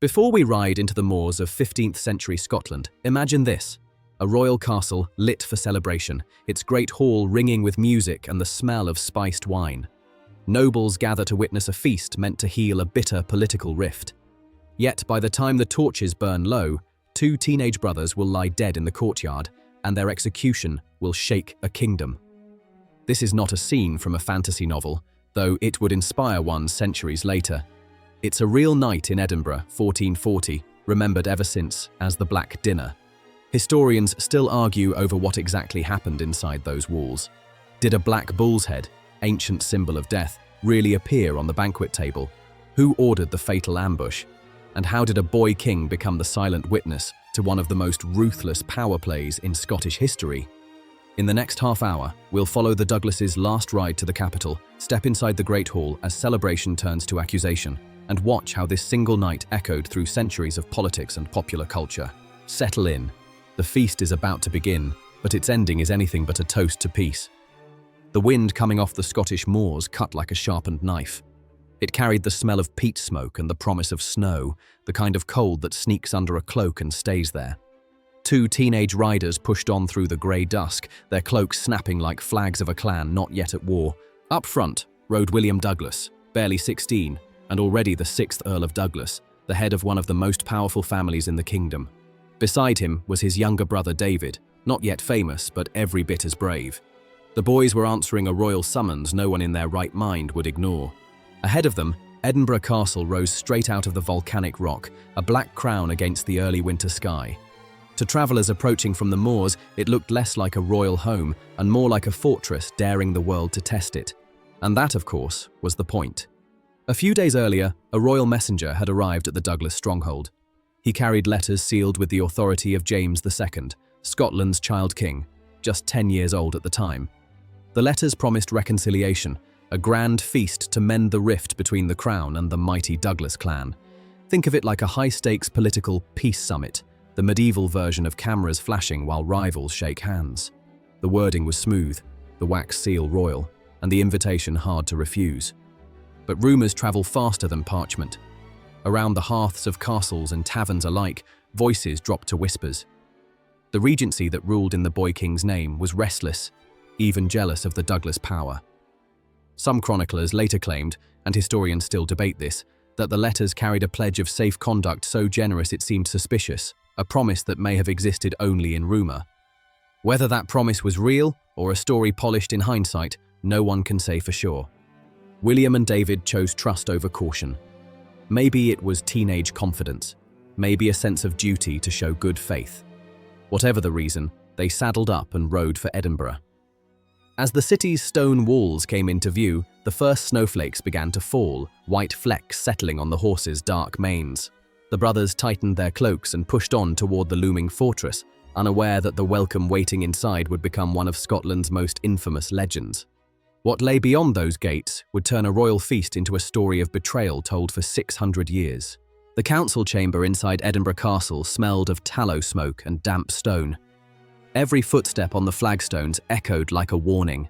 Before we ride into the moors of 15th century Scotland, imagine this. A royal castle lit for celebration, its great hall ringing with music and the smell of spiced wine. Nobles gather to witness a feast meant to heal a bitter political rift. Yet by the time the torches burn low, two teenage brothers will lie dead in the courtyard, and their execution will shake a kingdom. This is not a scene from a fantasy novel, though it would inspire one centuries later. It's a real night in Edinburgh, 1440, remembered ever since as the Black Dinner. Historians still argue over what exactly happened inside those walls. Did a black bull's head, ancient symbol of death, really appear on the banquet table? Who ordered the fatal ambush? And how did a boy king become the silent witness to one of the most ruthless power plays in Scottish history? In the next half hour, we'll follow the Douglases' last ride to the capital, step inside the Great Hall as celebration turns to accusation, and watch how this single night echoed through centuries of politics and popular culture. Settle in. The feast is about to begin, but its ending is anything but a toast to peace. The wind coming off the Scottish moors cut like a sharpened knife. It carried the smell of peat smoke and the promise of snow, the kind of cold that sneaks under a cloak and stays there. Two teenage riders pushed on through the grey dusk, their cloaks snapping like flags of a clan not yet at war. Up front rode William Douglas, barely 16, and already the 6th Earl of Douglas, the head of one of the most powerful families in the kingdom. Beside him was his younger brother David, not yet famous but every bit as brave. The boys were answering a royal summons no one in their right mind would ignore. Ahead of them, Edinburgh Castle rose straight out of the volcanic rock, a black crown against the early winter sky. To travellers approaching from the moors, it looked less like a royal home and more like a fortress daring the world to test it. And that, of course, was the point. A few days earlier, a royal messenger had arrived at the Douglas stronghold. He carried letters sealed with the authority of James II, Scotland's child king, just 10 years old at the time. The letters promised reconciliation, a grand feast to mend the rift between the crown and the mighty Douglas clan. Think of it like a high-stakes political peace summit, the medieval version of cameras flashing while rivals shake hands. The wording was smooth, the wax seal royal, and the invitation hard to refuse. But rumours travel faster than parchment. Around the hearths of castles and taverns alike, voices dropped to whispers. The regency that ruled in the boy king's name was restless, even jealous of the Douglas power. Some chroniclers later claimed, and historians still debate this, that the letters carried a pledge of safe conduct so generous it seemed suspicious, a promise that may have existed only in rumour. Whether that promise was real or a story polished in hindsight, no one can say for sure. William and David chose trust over caution. Maybe it was teenage confidence, maybe a sense of duty to show good faith. Whatever the reason, they saddled up and rode for Edinburgh. As the city's stone walls came into view, the first snowflakes began to fall, white flecks settling on the horses' dark manes. The brothers tightened their cloaks and pushed on toward the looming fortress, unaware that the welcome waiting inside would become one of Scotland's most infamous legends. What lay beyond those gates would turn a royal feast into a story of betrayal told for 600 years. The council chamber inside Edinburgh Castle smelled of tallow smoke and damp stone. Every footstep on the flagstones echoed like a warning.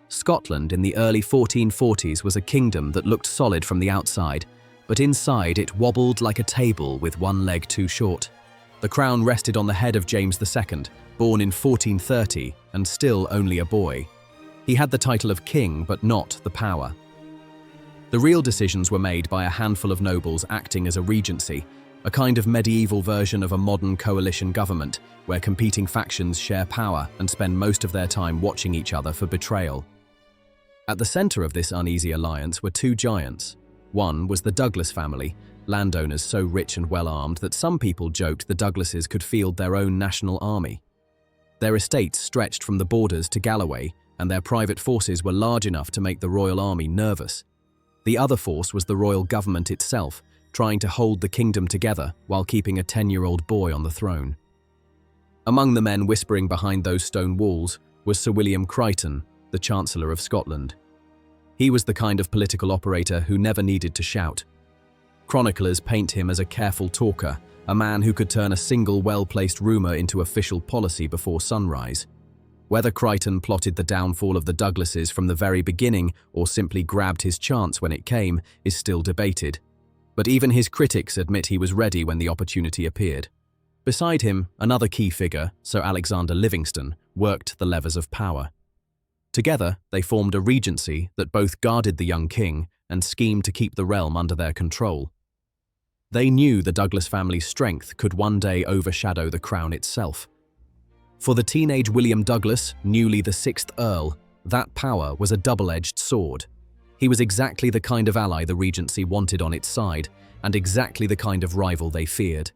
Scotland in the early 1440s was a kingdom that looked solid from the outside, but inside it wobbled like a table with one leg too short. The crown rested on the head of James II, born in 1430 and still only a boy. He had the title of king, but not the power. The real decisions were made by a handful of nobles acting as a regency, a kind of medieval version of a modern coalition government, where competing factions share power and spend most of their time watching each other for betrayal. At the centre of this uneasy alliance were two giants. One was the Douglas family, landowners so rich and well-armed that some people joked the Douglases could field their own national army. Their estates stretched from the borders to Galloway, and their private forces were large enough to make the royal army nervous. The other force was the royal government itself, trying to hold the kingdom together while keeping a 10-year-old boy on the throne. Among the men whispering behind those stone walls was Sir William Crichton, the Chancellor of Scotland. He was the kind of political operator who never needed to shout. Chroniclers paint him as a careful talker, a man who could turn a single well-placed rumour into official policy before sunrise. Whether Crichton plotted the downfall of the Douglases from the very beginning or simply grabbed his chance when it came is still debated. But even his critics admit he was ready when the opportunity appeared. Beside him, another key figure, Sir Alexander Livingston, worked the levers of power. Together, they formed a regency that both guarded the young king and schemed to keep the realm under their control. They knew the Douglas family's strength could one day overshadow the crown itself. For the teenage William Douglas, newly the sixth Earl, that power was a double-edged sword. He was exactly the kind of ally the regency wanted on its side, and exactly the kind of rival they feared.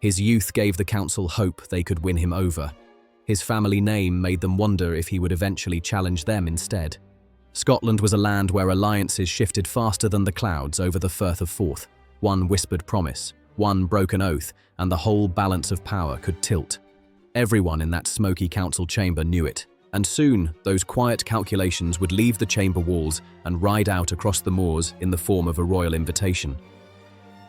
His youth gave the council hope they could win him over. His family name made them wonder if he would eventually challenge them instead. Scotland was a land where alliances shifted faster than the clouds over the Firth of Forth. One whispered promise, one broken oath, and the whole balance of power could tilt. Everyone in that smoky council chamber knew it, and soon those quiet calculations would leave the chamber walls and ride out across the moors in the form of a royal invitation.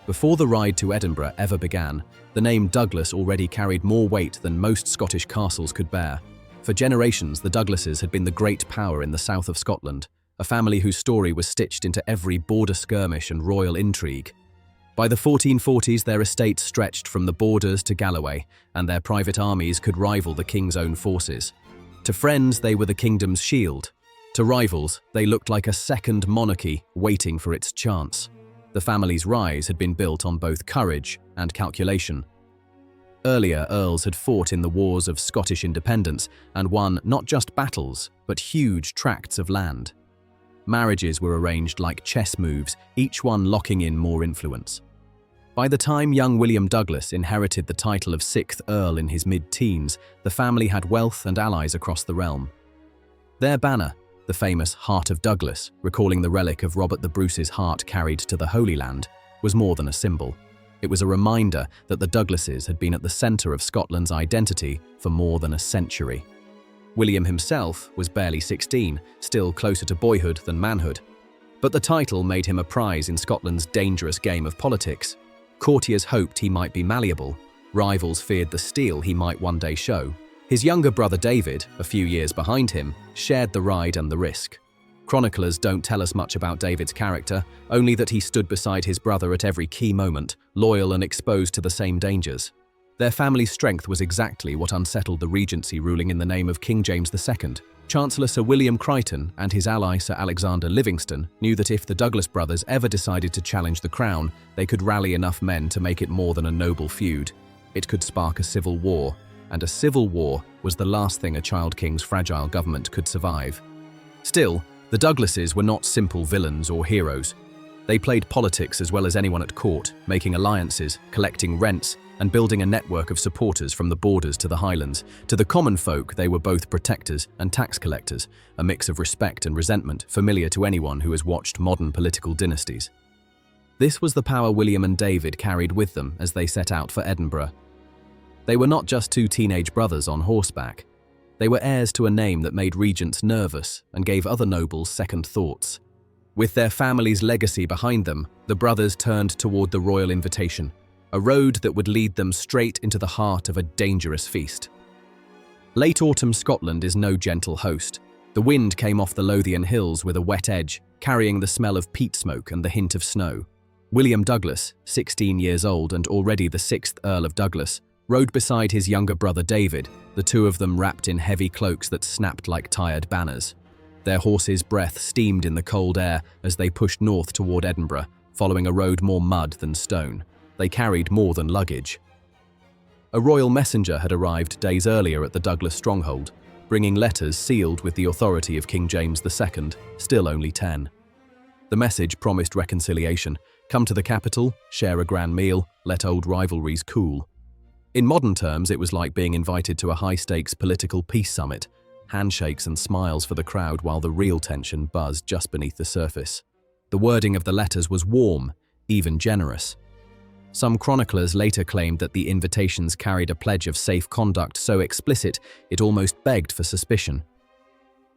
Before the ride to Edinburgh ever began, the name Douglas already carried more weight than most Scottish castles could bear. For generations, the Douglases had been the great power in the south of Scotland, a family whose story was stitched into every border skirmish and royal intrigue. By the 1440s, their estates stretched from the borders to Galloway, and their private armies could rival the king's own forces. To friends, they were the kingdom's shield. To rivals, they looked like a second monarchy waiting for its chance. The family's rise had been built on both courage and calculation. Earlier earls had fought in the wars of Scottish independence and won not just battles, but huge tracts of land. Marriages were arranged like chess moves, each one locking in more influence. By the time young William Douglas inherited the title of 6th Earl in his mid-teens, the family had wealth and allies across the realm. Their banner, the famous Heart of Douglas, recalling the relic of Robert the Bruce's heart carried to the Holy Land, was more than a symbol. It was a reminder that the Douglases had been at the centre of Scotland's identity for more than a century. William himself was barely 16, still closer to boyhood than manhood. But the title made him a prize in Scotland's dangerous game of politics. Courtiers hoped he might be malleable. Rivals feared the steel he might one day show. His younger brother David, a few years behind him, shared the ride and the risk. Chroniclers don't tell us much about David's character, only that he stood beside his brother at every key moment, loyal and exposed to the same dangers. Their family's strength was exactly what unsettled the regency ruling in the name of King James II. Chancellor Sir William Crichton and his ally Sir Alexander Livingston knew that if the Douglas brothers ever decided to challenge the crown, they could rally enough men to make it more than a noble feud. It could spark a civil war, and a civil war was the last thing a child king's fragile government could survive. Still, the Douglases were not simple villains or heroes. They played politics as well as anyone at court, making alliances, collecting rents, and building a network of supporters from the borders to the Highlands. To the common folk, they were both protectors and tax collectors, a mix of respect and resentment familiar to anyone who has watched modern political dynasties. This was the power William and David carried with them as they set out for Edinburgh. They were not just two teenage brothers on horseback. They were heirs to a name that made regents nervous and gave other nobles second thoughts. With their family's legacy behind them, the brothers turned toward the royal invitation, a road that would lead them straight into the heart of a dangerous feast. Late autumn Scotland is no gentle host. The wind came off the Lothian hills with a wet edge, carrying the smell of peat smoke and the hint of snow. William Douglas, 16 years old and already the 6th Earl of Douglas, rode beside his younger brother David, the two of them wrapped in heavy cloaks that snapped like tired banners. Their horses' breath steamed in the cold air as they pushed north toward Edinburgh, following a road more mud than stone. They carried more than luggage. A royal messenger had arrived days earlier at the Douglas stronghold, bringing letters sealed with the authority of King James II, still only 10. The message promised reconciliation. Come to the capital, share a grand meal, let old rivalries cool. In modern terms, it was like being invited to a high-stakes political peace summit, handshakes and smiles for the crowd while the real tension buzzed just beneath the surface. The wording of the letters was warm, even generous. Some chroniclers later claimed that the invitations carried a pledge of safe conduct so explicit it almost begged for suspicion.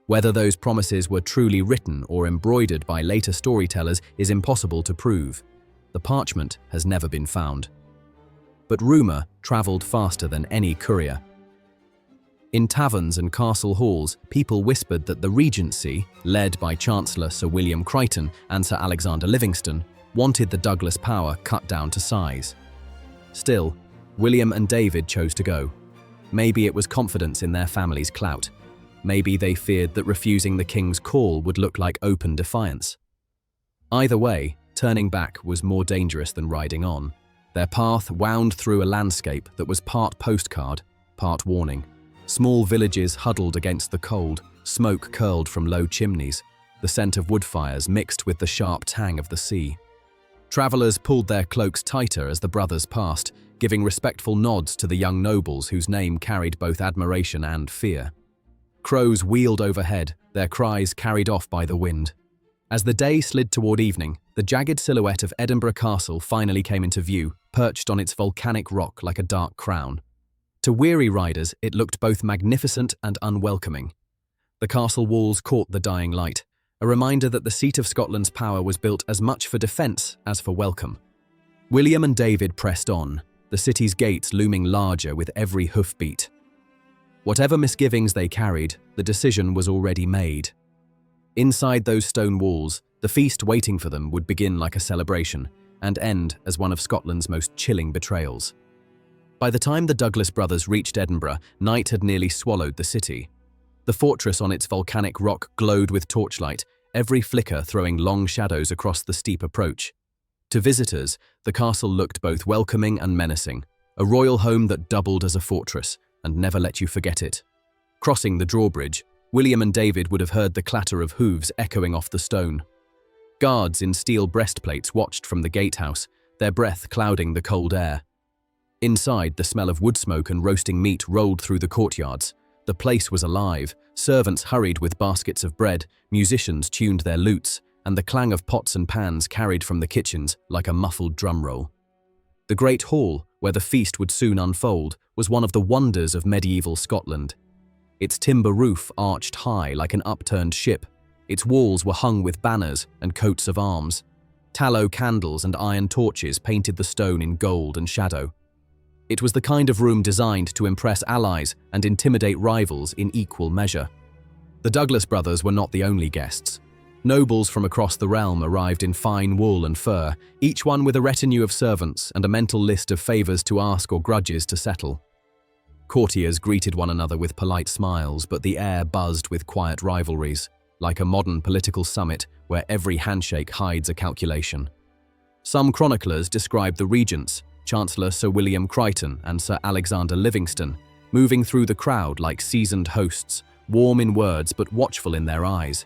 Whether those promises were truly written or embroidered by later storytellers is impossible to prove. The parchment has never been found. But rumour travelled faster than any courier. In taverns and castle halls, people whispered that the regency, led by Chancellor Sir William Crichton and Sir Alexander Livingston, wanted the Douglas power cut down to size. Still, William and David chose to go. Maybe it was confidence in their family's clout. Maybe they feared that refusing the king's call would look like open defiance. Either way, turning back was more dangerous than riding on. Their path wound through a landscape that was part postcard, part warning. Small villages huddled against the cold, smoke curled from low chimneys, the scent of wood fires mixed with the sharp tang of the sea. Travelers pulled their cloaks tighter as the brothers passed, giving respectful nods to the young nobles whose name carried both admiration and fear. Crows wheeled overhead, their cries carried off by the wind. As the day slid toward evening, the jagged silhouette of Edinburgh Castle finally came into view, perched on its volcanic rock like a dark crown. To weary riders, it looked both magnificent and unwelcoming. The castle walls caught the dying light, a reminder that the seat of Scotland's power was built as much for defence as for welcome. William and David pressed on, the city's gates looming larger with every hoofbeat. Whatever misgivings they carried, the decision was already made. Inside those stone walls, the feast waiting for them would begin like a celebration and end as one of Scotland's most chilling betrayals. By the time the Douglas brothers reached Edinburgh, night had nearly swallowed the city. The fortress on its volcanic rock glowed with torchlight, every flicker throwing long shadows across the steep approach. To visitors, the castle looked both welcoming and menacing, a royal home that doubled as a fortress and never let you forget it. Crossing the drawbridge, William and David would have heard the clatter of hooves echoing off the stone. Guards in steel breastplates watched from the gatehouse, their breath clouding the cold air. Inside, the smell of wood smoke and roasting meat rolled through the courtyards. The place was alive. Servants hurried with baskets of bread, musicians tuned their lutes, and the clang of pots and pans carried from the kitchens like a muffled drum roll. The great hall, where the feast would soon unfold, was one of the wonders of medieval Scotland. Its timber roof arched high like an upturned ship. Its walls were hung with banners and coats of arms. Tallow candles and iron torches painted the stone in gold and shadow. It was the kind of room designed to impress allies and intimidate rivals in equal measure. The Douglas brothers were not the only guests. Nobles from across the realm arrived in fine wool and fur, each one with a retinue of servants and a mental list of favours to ask or grudges to settle. Courtiers greeted one another with polite smiles, but the air buzzed with quiet rivalries, like a modern political summit where every handshake hides a calculation. Some chroniclers described the regents, Chancellor Sir William Crichton and Sir Alexander Livingston, moving through the crowd like seasoned hosts, warm in words but watchful in their eyes.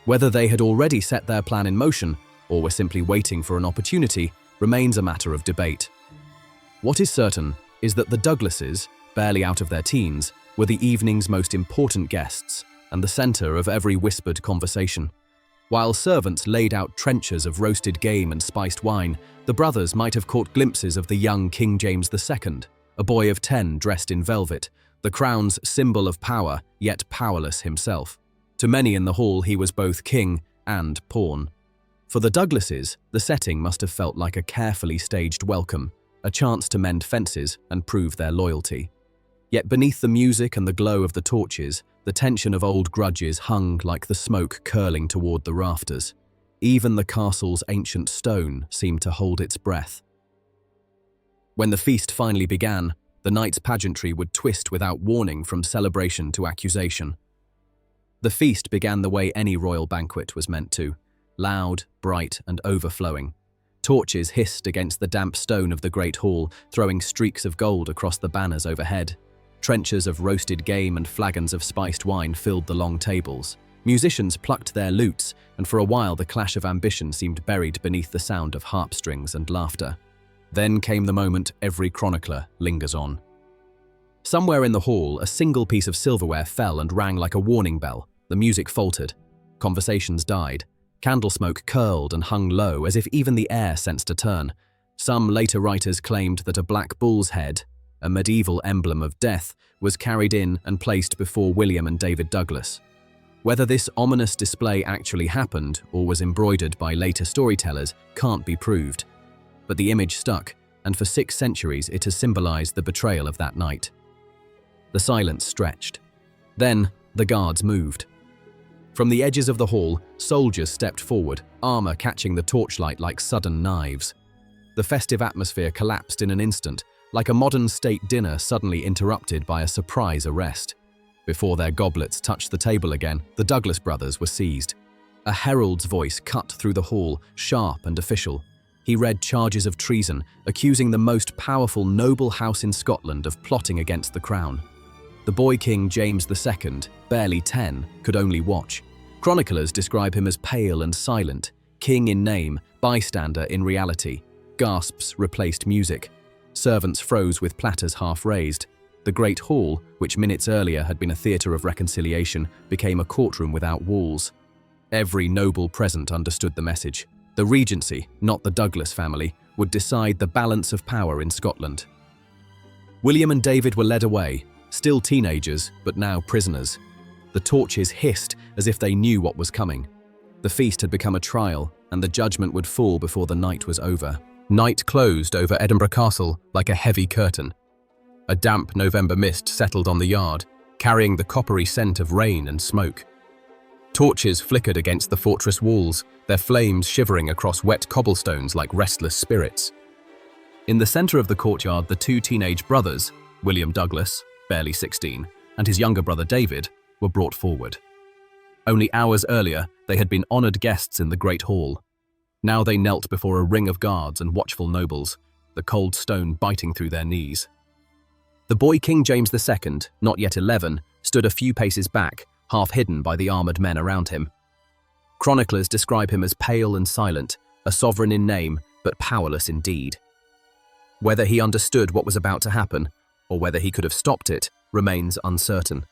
Whether they had already set their plan in motion or were simply waiting for an opportunity remains a matter of debate. What is certain is that the Douglases, barely out of their teens, were the evening's most important guests and the centre of every whispered conversation. While servants laid out trenchers of roasted game and spiced wine, the brothers might have caught glimpses of the young King James II, a boy of 10 dressed in velvet, the crown's symbol of power, yet powerless himself. To many in the hall, he was both king and pawn. For the Douglases, the setting must have felt like a carefully staged welcome, a chance to mend fences and prove their loyalty. Yet beneath the music and the glow of the torches, the tension of old grudges hung like the smoke curling toward the rafters. Even the castle's ancient stone seemed to hold its breath. When the feast finally began, the night's pageantry would twist without warning from celebration to accusation. The feast began the way any royal banquet was meant to, loud, bright, and overflowing. Torches hissed against the damp stone of the great hall, throwing streaks of gold across the banners overhead. Trenchers of roasted game and flagons of spiced wine filled the long tables. Musicians plucked their lutes, and for a while the clash of ambition seemed buried beneath the sound of harp strings and laughter. Then came the moment every chronicler lingers on. Somewhere in the hall, a single piece of silverware fell and rang like a warning bell. The music faltered. Conversations died. Candle smoke curled and hung low, as if even the air sensed a turn. Some later writers claimed that a black bull's head, a medieval emblem of death, was carried in and placed before William and David Douglas. Whether this ominous display actually happened or was embroidered by later storytellers can't be proved. But the image stuck, and for 6 centuries it has symbolized the betrayal of that night. The silence stretched. Then the guards moved. From the edges of the hall, soldiers stepped forward, armor catching the torchlight like sudden knives. The festive atmosphere collapsed in an instant, like a modern state dinner suddenly interrupted by a surprise arrest. Before their goblets touched the table again, the Douglas brothers were seized. A herald's voice cut through the hall, sharp and official. He read charges of treason, accusing the most powerful noble house in Scotland of plotting against the crown. The boy king James II, barely 10, could only watch. Chronicles describe him as pale and silent, king in name, bystander in reality. Gasps replaced music. Servants froze with platters half raised. The great hall, which minutes earlier had been a theatre of reconciliation, became a courtroom without walls. Every noble present understood the message. The regency, not the Douglas family, would decide the balance of power in Scotland. William and David were led away, still teenagers, but now prisoners. The torches hissed as if they knew what was coming. The feast had become a trial, and the judgment would fall before the night was over. Night closed over Edinburgh Castle like a heavy curtain. A damp November mist settled on the yard, carrying the coppery scent of rain and smoke. Torches flickered against the fortress walls, their flames shivering across wet cobblestones like restless spirits. In the center of the courtyard, the two teenage brothers, William Douglas, barely 16, and his younger brother David, were brought forward. Only hours earlier, they had been honored guests in the Great Hall. Now they knelt before a ring of guards and watchful nobles, the cold stone biting through their knees. The boy King James II, not yet 11, stood a few paces back, half hidden by the armored men around him. Chroniclers describe him as pale and silent, a sovereign in name, but powerless in deed. Whether he understood what was about to happen, or whether he could have stopped it, remains uncertain.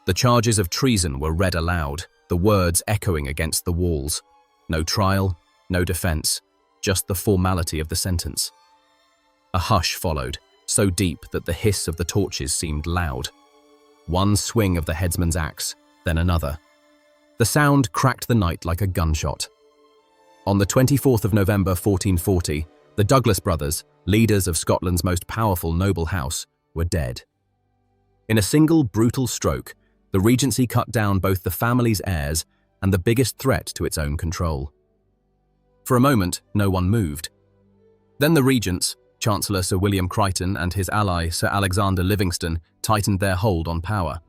The charges of treason were read aloud, the words echoing against the walls. No trial, no defense, just the formality of the sentence. A hush followed, so deep that the hiss of the torches seemed loud. One swing of the headsman's axe, then another. The sound cracked the night like a gunshot. On the 24th of November 1440, the Douglas brothers, leaders of Scotland's most powerful noble house, were dead. In a single brutal stroke, the regency cut down both the family's heirs and the biggest threat to its own control. For a moment, no one moved. Then the regents, Chancellor Sir William Crichton and his ally Sir Alexander Livingston, tightened their hold on power.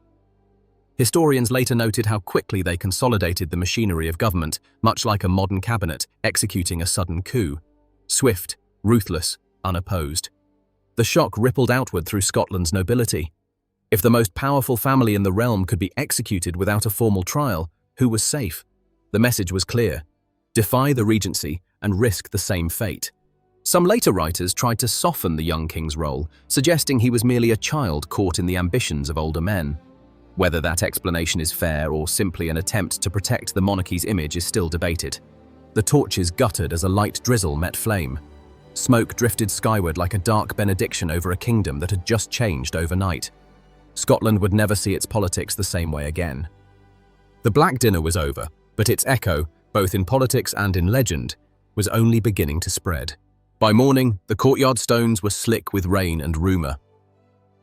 Historians later noted how quickly they consolidated the machinery of government, much like a modern cabinet executing a sudden coup. Swift, ruthless, unopposed. The shock rippled outward through Scotland's nobility. If the most powerful family in the realm could be executed without a formal trial, who was safe? The message was clear. Defy the regency and risk the same fate. Some later writers tried to soften the young king's role, suggesting he was merely a child caught in the ambitions of older men. Whether that explanation is fair or simply an attempt to protect the monarchy's image is still debated. The torches guttered as a light drizzle met flame. Smoke drifted skyward like a dark benediction over a kingdom that had just changed overnight. Scotland would never see its politics the same way again. The Black Dinner was over, but its echo, both in politics and in legend, was only beginning to spread. By morning, the courtyard stones were slick with rain and rumour.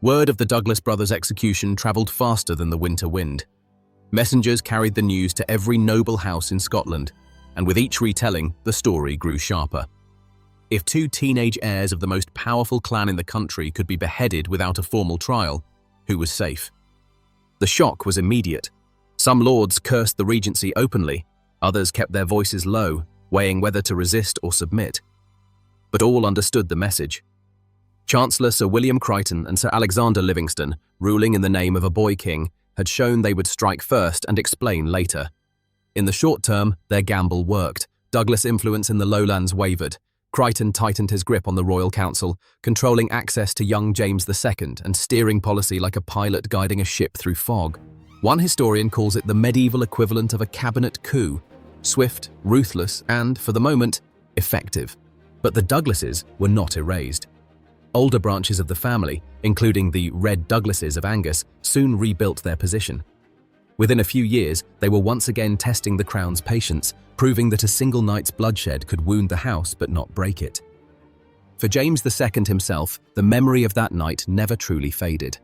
Word of the Douglas brothers' execution travelled faster than the winter wind. Messengers carried the news to every noble house in Scotland, and with each retelling, the story grew sharper. If two teenage heirs of the most powerful clan in the country could be beheaded without a formal trial, who was safe? The shock was immediate. Some lords cursed the regency openly, others kept their voices low, weighing whether to resist or submit. But all understood the message. Chancellor Sir William Crichton and Sir Alexander Livingston, ruling in the name of a boy king, had shown they would strike first and explain later. In the short term, their gamble worked. Douglas' influence in the lowlands wavered. Crichton tightened his grip on the royal council, controlling access to young James II and steering policy like a pilot guiding a ship through fog. One historian calls it the medieval equivalent of a cabinet coup, swift, ruthless, and, for the moment, effective. But the Douglases were not erased. Older branches of the family, including the Red Douglases of Angus, soon rebuilt their position. Within a few years, they were once again testing the crown's patience, proving that a single night's bloodshed could wound the house but not break it. For James II himself, the memory of that night never truly faded.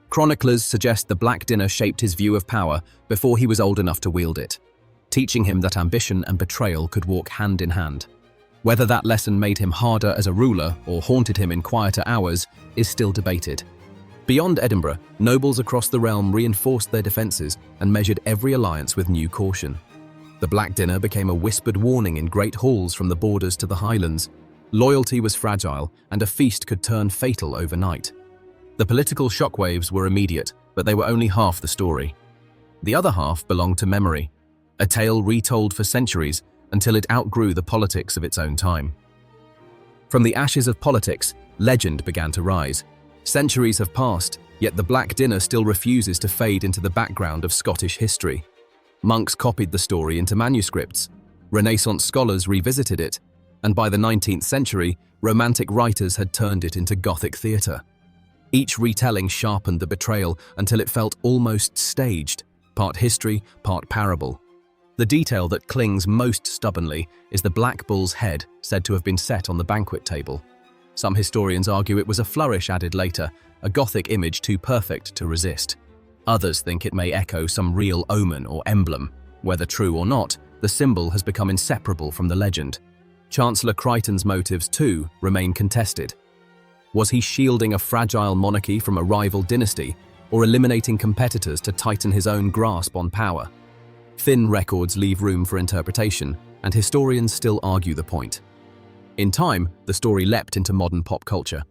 Chronicles suggest the Black Dinner shaped his view of power before he was old enough to wield it, teaching him that ambition and betrayal could walk hand in hand. Whether that lesson made him harder as a ruler or haunted him in quieter hours is still debated. Beyond Edinburgh, nobles across the realm reinforced their defences and measured every alliance with new caution. The Black Dinner became a whispered warning in great halls from the borders to the Highlands. Loyalty was fragile, and a feast could turn fatal overnight. The political shockwaves were immediate, but they were only half the story. The other half belonged to memory, a tale retold for centuries until it outgrew the politics of its own time. From the ashes of politics, legend began to rise. Centuries have passed, yet the Black Dinner still refuses to fade into the background of Scottish history. Monks copied the story into manuscripts, Renaissance scholars revisited it, and by the 19th century, Romantic writers had turned it into Gothic theatre. Each retelling sharpened the betrayal until it felt almost staged, part history, part parable. The detail that clings most stubbornly is the black bull's head said to have been set on the banquet table. Some historians argue it was a flourish added later, a Gothic image too perfect to resist. Others think it may echo some real omen or emblem. Whether true or not, the symbol has become inseparable from the legend. Chancellor Crichton's motives, too, remain contested. Was he shielding a fragile monarchy from a rival dynasty, or eliminating competitors to tighten his own grasp on power? Thin records leave room for interpretation, and historians still argue the point. In time, the story leapt into modern pop culture.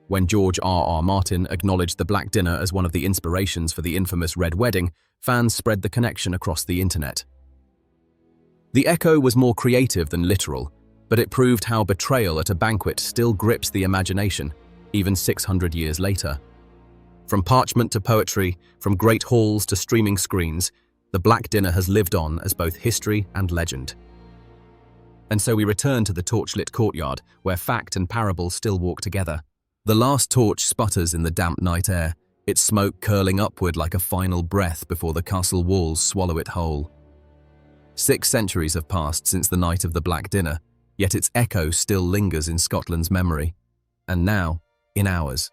When George R.R. Martin acknowledged the Black Dinner as one of the inspirations for the infamous Red Wedding, fans spread the connection across the internet. The echo was more creative than literal, but it proved how betrayal at a banquet still grips the imagination, even 600 years later. From parchment to poetry, from great halls to streaming screens, the Black Dinner has lived on as both history and legend. And so we return to the torchlit courtyard, where fact and parable still walk together. The last torch sputters in the damp night air, its smoke curling upward like a final breath before the castle walls swallow it whole. 6 centuries have passed since the night of the Black Dinner, yet its echo still lingers in Scotland's memory, and now, in ours.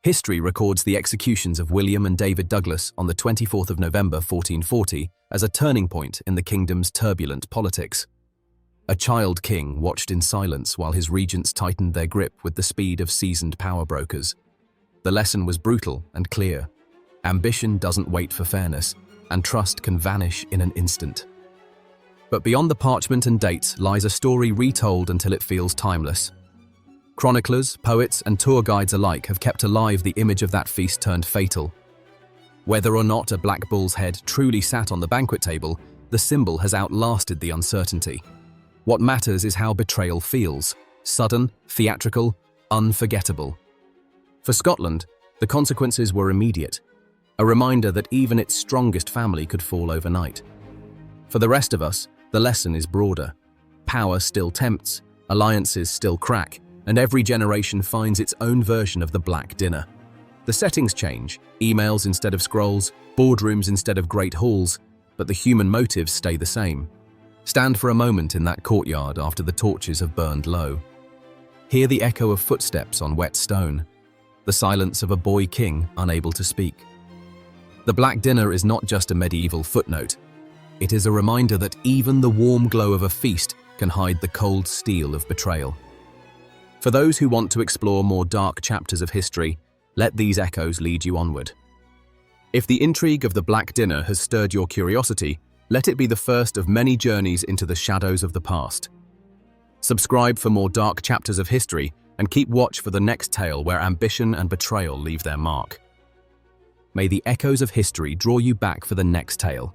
History records the executions of William and David Douglas on the 24th of November 1440 as a turning point in the kingdom's turbulent politics. A child king watched in silence while his regents tightened their grip with the speed of seasoned power brokers. The lesson was brutal and clear. Ambition doesn't wait for fairness, and trust can vanish in an instant. But beyond the parchment and dates lies a story retold until it feels timeless. Chroniclers, poets, and tour guides alike have kept alive the image of that feast turned fatal. Whether or not a black bull's head truly sat on the banquet table, the symbol has outlasted the uncertainty. What matters is how betrayal feels: sudden, theatrical, unforgettable. For Scotland, the consequences were immediate, a reminder that even its strongest family could fall overnight. For the rest of us, the lesson is broader. Power still tempts, alliances still crack, and every generation finds its own version of the Black Dinner. The settings change, emails instead of scrolls, boardrooms instead of great halls, but the human motives stay the same. Stand for a moment in that courtyard after the torches have burned low. Hear the echo of footsteps on wet stone, the silence of a boy king unable to speak. The Black Dinner is not just a medieval footnote. It is a reminder that even the warm glow of a feast can hide the cold steel of betrayal. For those who want to explore more dark chapters of history, let these echoes lead you onward. If the intrigue of the Black Dinner has stirred your curiosity, let it be the first of many journeys into the shadows of the past. Subscribe for more dark chapters of history and keep watch for the next tale where ambition and betrayal leave their mark. May the echoes of history draw you back for the next tale.